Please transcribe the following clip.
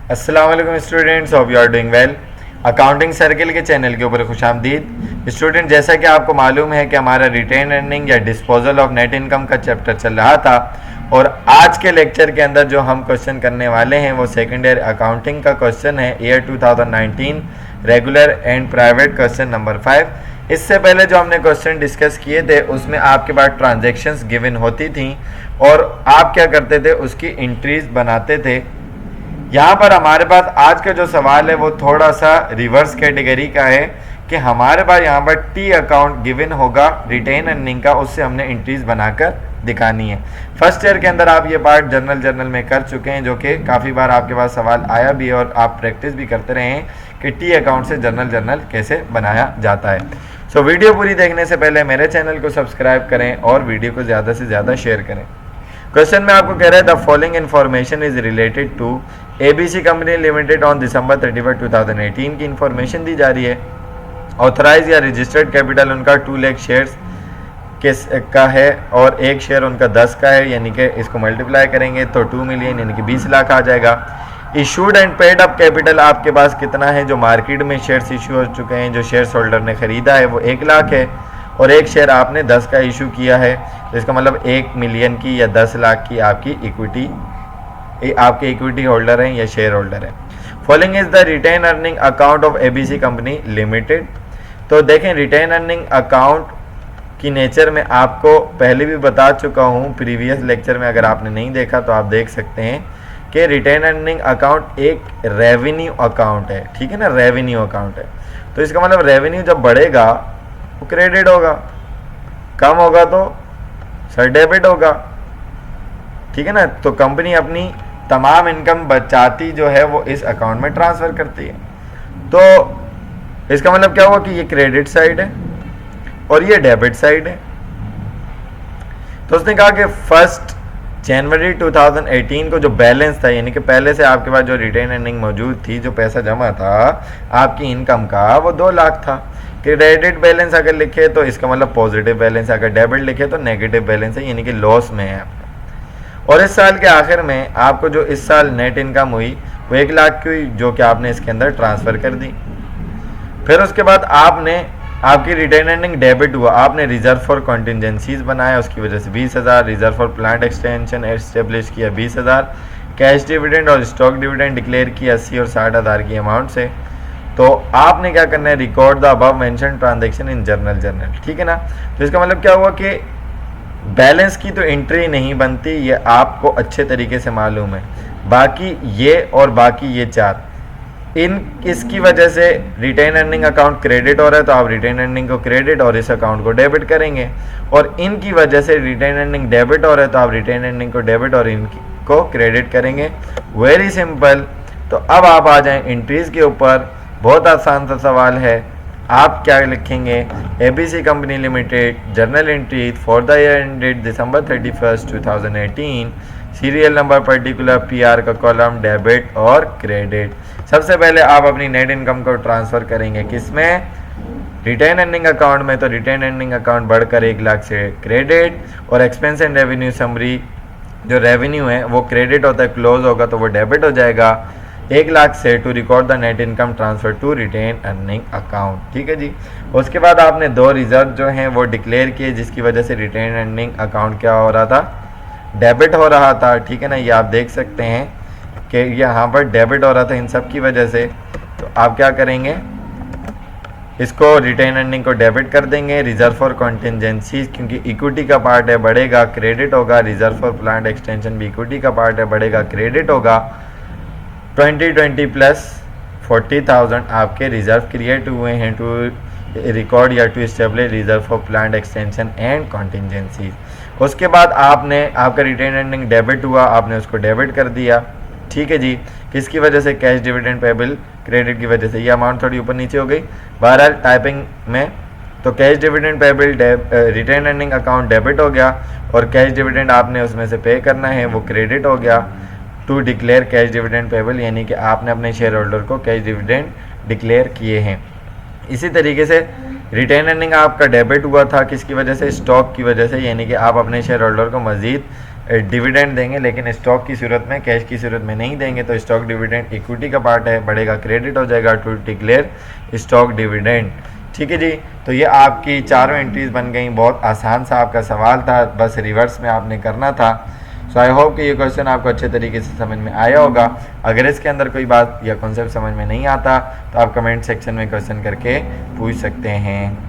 अस्सलाम वालेकुम students, hope you are doing well. Accounting circle के चैनल के ऊपर खुशामदीद। स्टूडेंट, जैसा कि आपको मालूम है कि हमारा रिटेन अर्निंग या डिस्पोजल ऑफ नेट इनकम का चैप्टर चल रहा था और आज के लेक्चर के अंदर जो हम क्वेश्चन करने वाले हैं वो सेकेंड ईयर अकाउंटिंग का क्वेश्चन है, year 2019 regular and private question number 5। इससे पहले जो हमने क्वेश्चन डिस्कस किए थे उसमें आपके पास ट्रांजैक्शंस गिवन होती थी और आप क्या करते थे, उसकी एंट्रीज बनाते थे। यहाँ पर हमारे पास आज का जो सवाल है वो थोड़ा सा रिवर्स कैटेगरी का है कि हमारे पास यहाँ पर टी अकाउंट गिवन होगा रिटेन अर्निंग का, उससे हमने एंट्रीज बनाकर दिखानी है। फर्स्ट ईयर के अंदर आप ये पार्ट जर्नल में कर चुके हैं, जो कि काफ़ी बार आपके पास सवाल आया भी है और आप प्रैक्टिस भी करते रहे हैं कि टी अकाउंट से जर्नल कैसे बनाया जाता है। सो वीडियो पूरी देखने से पहले मेरे चैनल को सब्सक्राइब करें और वीडियो को ज़्यादा से ज़्यादा शेयर करें। क्वेश्चन में आपको कह रहा है the following information is related to ABC company limited on December 31, 2018 की इन्फॉर्मेशन दी जा रही है। ऑथराइज या रजिस्टर्ड कैपिटल उनका 2 लाख शेयर्स का है और एक शेयर उनका 10 का है, यानी कि इसको मल्टीप्लाई करेंगे तो 2 मिलियन यानी कि 20 लाख आ जाएगा। Issued and paid up capital आपके पास कितना है, जो मार्केट में शेयर्स इशू हो चुके हैं, जो शेयर्स होल्डर ने खरीदा है वो 1 लाख है और एक शेयर आपने 10 का इशू किया है, तो इसका मतलब 1 मिलियन की या 10 लाख की आपकी इक्विटी, आपके इक्विटी होल्डर हैं या शेयर होल्डर है। Following is the retained earning account of ABC company limited. तो देखें, रिटेन अर्निंग अकाउंट की नेचर में आपको पहले भी बता चुका हूँ प्रीवियस लेक्चर में, अगर आपने नहीं देखा तो आप देख सकते हैं कि रिटेन अर्निंग अकाउंट एक रेवेन्यू अकाउंट है, ठीक है ना, रेवेन्यू अकाउंट है। तो इसका मतलब रेवेन्यू जब बढ़ेगा वो क्रेडिट होगा, कम होगा तो सर डेबिट होगा, ठीक है ना। तो कंपनी अपनी तमाम इनकम बचाती जो है वो इस अकाउंट में ट्रांसफर करती है। तो इसका मतलब क्या हुआ कि ये क्रेडिट साइड है और ये डेबिट साइड है। तो उसने कहा कि 1 जनवरी 2018 को जो बैलेंस था, यानी कि पहले से आपके पास जो रिटेन अर्निंग मौजूद थी, जो पैसा जमा था आपकी इनकम का, वो 2 लाख था। क्रेडिट बैलेंस अगर लिखे तो इसका मतलब पॉजिटिव बैलेंस, अगर डेबिट लिखे तो नेगेटिव बैलेंस है, यानी कि लॉस में है। और इस साल के आखिर में आपको जो इस साल नेट इनकम हुई वो 1 लाख की हुई, जो कि आपने इसके अंदर ट्रांसफ़र कर दी। फिर उसके बाद आपकी रिटेन अर्निंग डेबिट हुआ, आपने रिजर्व फॉर कॉन्टिजेंसीज बनाया, उसकी वजह से 20,000, reserve for plant extension establish किया 20,000, कैश डिविडेंड और स्टॉक डिविडेंड डिक्लेयर किया 80 और 60,000 की अमाउंट से। तो आपने क्या करना है, record the above mention transaction in journal, ठीक है ना। तो इसका मतलब क्या हुआ कि बैलेंस की तो एंट्री नहीं बनती, ये आपको अच्छे तरीके से मालूम है। बाकी ये और बाकी ये 4 इसकी वजह से रिटेन अर्निंग अकाउंट क्रेडिट हो रहा है, तो आप रिटेन अर्निंग को क्रेडिट और इस अकाउंट को डेबिट करेंगे। और इनकी वजह से रिटेन अर्निंग डेबिट हो रहा है, तो आप रिटेन अर्निंग को डेबिट और इनको क्रेडिट करेंगे। Very simple. तो अब आप आ जाएं एंट्रीज के ऊपर। बहुत आसान सा सवाल है। आप क्या लिखेंगे, ABC company limited journal entry for the year ended December 31, 2018, serial number particular PR का कॉलम डेबिट और क्रेडिट। सबसे पहले आप अपनी नेट इनकम को ट्रांसफ़र करेंगे किसमें, रिटेन अर्निंग अकाउंट में। तो रिटेन अर्निंग अकाउंट बढ़कर 1 लाख से क्रेडिट और एक्सपेंस एंड रेवेन्यू समरी, जो रेवेन्यू है वो क्रेडिट होता है, क्लोज होगा तो वो डेबिट हो जाएगा 1 लाख से to record the net income transfer to retained earning account, ठीक है जी। उसके बाद आपने 2 रिजर्व जो हैं वो डिक्लेयर किए, जिसकी वजह से रिटेन अर्निंग अकाउंट क्या हो रहा था, डेबिट हो रहा था, ठीक है ना। ये आप देख सकते हैं कि यहाँ पर डेबिट हो रहा था इन सब की वजह से। तो आप क्या करेंगे, इसको रिटेन अर्निंग को डेबिट कर देंगे। रिजर्व फॉर कॉन्टिजेंसीज, क्योंकि इक्विटी का पार्ट है, बढ़ेगा क्रेडिट होगा। रिजर्व फॉर प्लांट एक्सटेंशन भी इक्विटी का पार्ट है, बढ़ेगा क्रेडिट होगा। 2020 प्लस 40,000 आपके रिजर्व क्रिएट हुए हैं टू रिकॉर्ड या to establish reserve for plant extension and contingencies. उसके बाद आपका रिटेन अर्निंग डेबिट हुआ, आपने उसको डेबिट कर दिया, ठीक है जी। किसकी वजह से, कैश डिविडेंड पेबल क्रेडिट की वजह से। ये अमाउंट थोड़ी ऊपर नीचे हो गई बहरहाल टाइपिंग में। तो cash dividend payable retained earning account debit हो गया और कैश डिविडेंड आपने उसमें से पे करना है, वो क्रेडिट हो गया to declare cash dividend payable, यानी कि आपने अपने शेयर होल्डर को कैश डिविडेंड डिक्लेयर किए हैं। इसी तरीके से रिटेन अर्निंग आपका डेबिट हुआ था, किसकी वजह से, स्टॉक की वजह से, यानी कि आप अपने शेयर होल्डर को मज़ीद डिविडेंड देंगे, लेकिन स्टॉक की सूरत में, कैश की सूरत में नहीं देंगे। तो स्टॉक डिविडेंड इक्विटी का पार्ट है, बढ़ेगा, क्रेडिट हो जाएगा टू डिक्लेयर स्टॉक डिविडेंड। ठीक है जी। तो ये आपकी चारों एंट्रीज बन गई। बहुत आसान सा आपका सवाल था, बस रिवर्स में आपने करना था। सो आई होप कि ये क्वेश्चन आपको अच्छे तरीके से समझ में आया होगा। अगर इसके अंदर कोई बात या कॉन्सेप्ट समझ में नहीं आता तो आप कमेंट सेक्शन में क्वेश्चन करके पूछ सकते हैं।